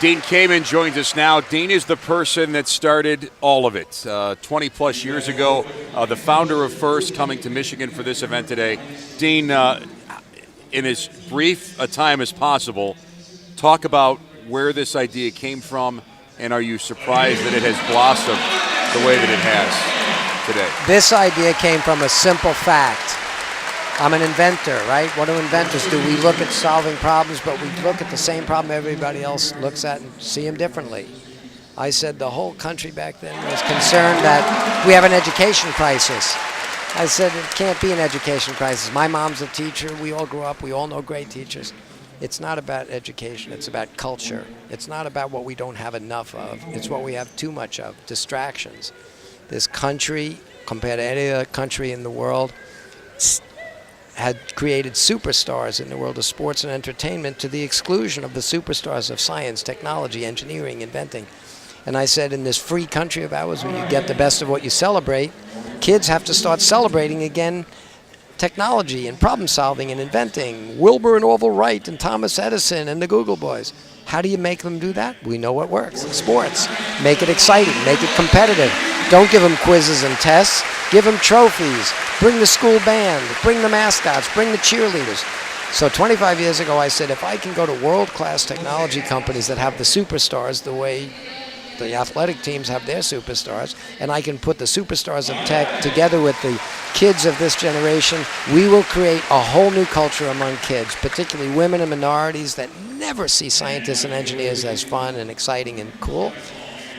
Dean Kamen joins us now. Dean is the person that started all of it 20 plus years ago, the founder of First, coming to Michigan for this event today. Dean, in as brief a time as possible, talk about where this idea came from, and are you surprised that it has blossomed the way that it has today? This idea came from a simple fact. I'm an inventor, right? What do inventors do? We look at solving problems, but we look at the same problem everybody else looks at and see them differently. I said the whole country back then was concerned that we have an education crisis. I said it can't be an education crisis. My mom's a teacher. We all grew up. We all know great teachers. It's not about education. It's about culture. It's not about what we don't have enough of. It's what we have too much of, distractions. This country, compared to any other country in the world, had created superstars in the world of sports and entertainment to the exclusion of the superstars of science, technology, engineering, inventing. And I said, in this free country of ours where you get the best of what you celebrate, kids have to start celebrating again technology and problem solving and inventing. Wilbur and Orville Wright and Thomas Edison and the Google boys. How do you make them do that? We know what works. Sports. Make it exciting. Make it competitive. Don't give them quizzes and tests. Give them trophies. Bring the school band. Bring the mascots. Bring the cheerleaders. So 25 years ago, I said, if I can go to world-class technology companies that have the superstars the way the athletic teams have their superstars, and I can put the superstars of tech together with the kids of this generation, we will create a whole new culture among kids, particularly women and minorities that never see scientists and engineers as fun and exciting and cool.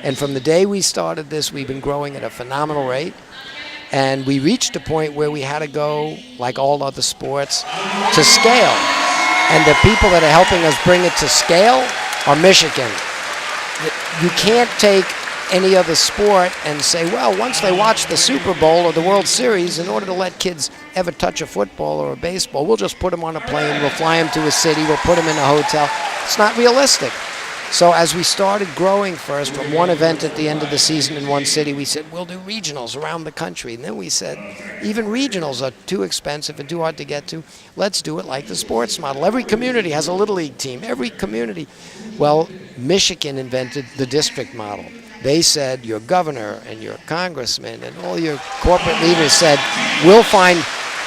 And from the day we started this, we've been growing at a phenomenal rate. And we reached a point where we had to go, like all other sports, to scale. And the people that are helping us bring it to scale are Michigan. You can't take any other sport and say, well, once they watch the Super Bowl or the World Series, in order to let kids ever touch a football or a baseball, we'll just put them on a plane, we'll fly them to a city, we'll put them in a hotel. It's not realistic. So as we started growing First from one event at the end of the season in one city, we said, we'll do regionals around the country. And then we said, even regionals are too expensive and too hard to get to. Let's do it like the sports model. Every community has a Little League team. Every community. Well, Michigan invented the district model. They said, your governor and your congressman and all your corporate leaders said, we'll find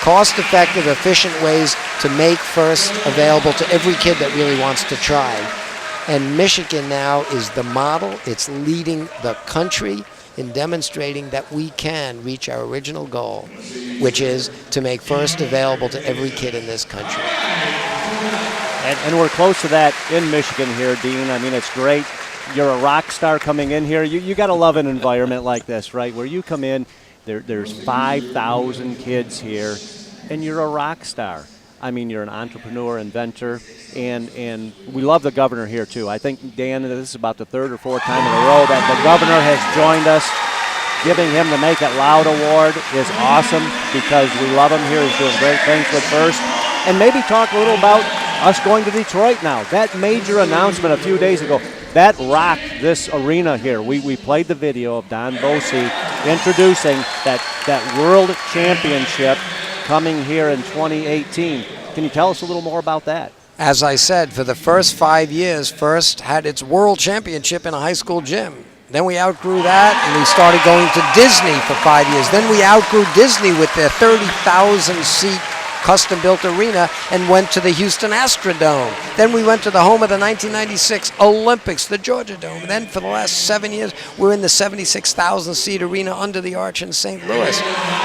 cost-effective, efficient ways to make First available to every kid that really wants to try. And Michigan now is the model. It's leading the country in demonstrating that we can reach our original goal, which is to make First available to every kid in this country. And we're close to that in Michigan here, Dean. I mean, it's great. You're a rock star coming in here. You got to love an environment like this, right? Where you come in, there's 5,000 kids here, and you're a rock star. I mean, you're an entrepreneur, inventor, and we love the governor here, too. I think, Dan, this is about the third or fourth time in a row that the governor has joined us. Giving him the Make It Loud award is awesome because we love him here. He's doing great things with First. And maybe talk a little about us going to Detroit now. That major announcement a few days ago, that rocked this arena here. We played the video of Don Bosey introducing that world championship coming here in 2018. Can you tell us a little more about that? As I said, for the first 5 years, First had its world championship in a high school gym. Then we outgrew that, and we started going to Disney for 5 years. Then we outgrew Disney with their 30,000-seat custom-built arena and went to the Houston Astrodome. Then we went to the home of the 1996 Olympics, the Georgia Dome. And then for the last 7 years, we're in the 76,000-seat arena under the arch in St. Louis.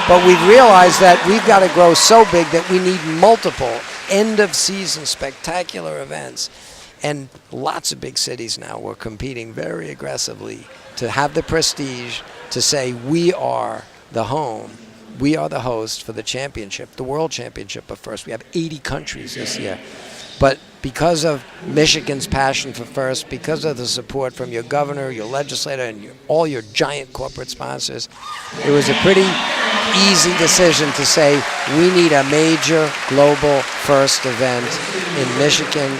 But we've realized that we've got to grow so big that we need multiple end-of-season spectacular events. And lots of big cities now were competing very aggressively to have the prestige to say we are the home. We are the host for the championship, the world championship of First. We have 80 countries this year. But because of Michigan's passion for First, because of the support from your governor, your legislator, and all your giant corporate sponsors, it was a pretty easy decision to say we need a major global First event in Michigan,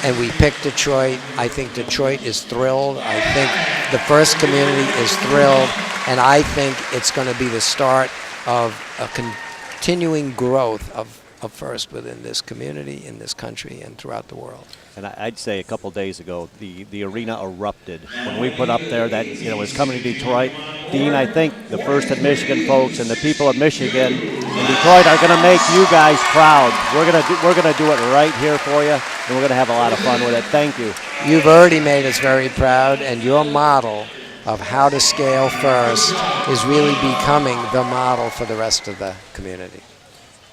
and we picked Detroit. I think Detroit is thrilled. I think the First community is thrilled, and I think it's going to be the start of a continuing growth of of First within this community, in this country, and throughout the world. And I'd say a couple days ago, the arena erupted when we put up there that was coming to Detroit. Dean, I think the First and Michigan folks and the people of Michigan and Detroit are going to make you guys proud. We're gonna do it right here for you, and we're going to have a lot of fun with it. Thank you. You've already made us very proud, and your model of how to scale First is really becoming the model for the rest of the community.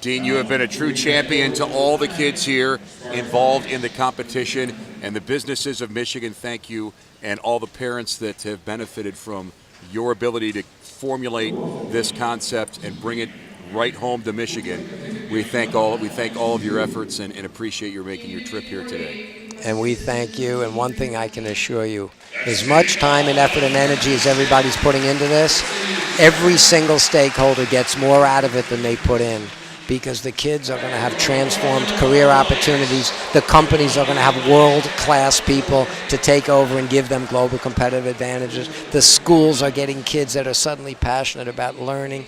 Dean, you have been a true champion to all the kids here involved in the competition, and the businesses of Michigan thank you, and all the parents that have benefited from your ability to formulate this concept and bring it right home to Michigan. We thank all of your efforts and appreciate your making your trip here today. And we thank you, and one thing I can assure you, as much time and effort and energy as everybody's putting into this, every single stakeholder gets more out of it than they put in, because the kids are going to have transformed career opportunities. The companies are going to have world-class people to take over and give them global competitive advantages. The schools are getting kids that are suddenly passionate about learning.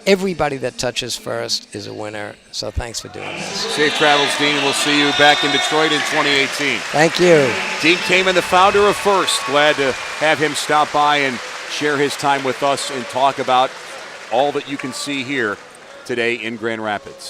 Everybody that touches First is a winner, so thanks for doing this. Safe travels, Dean. We'll see you back in Detroit in 2018. Thank you. Dean Kamen, the founder of First. Glad to have him stop by and share his time with us and talk about all that you can see here today in Grand Rapids.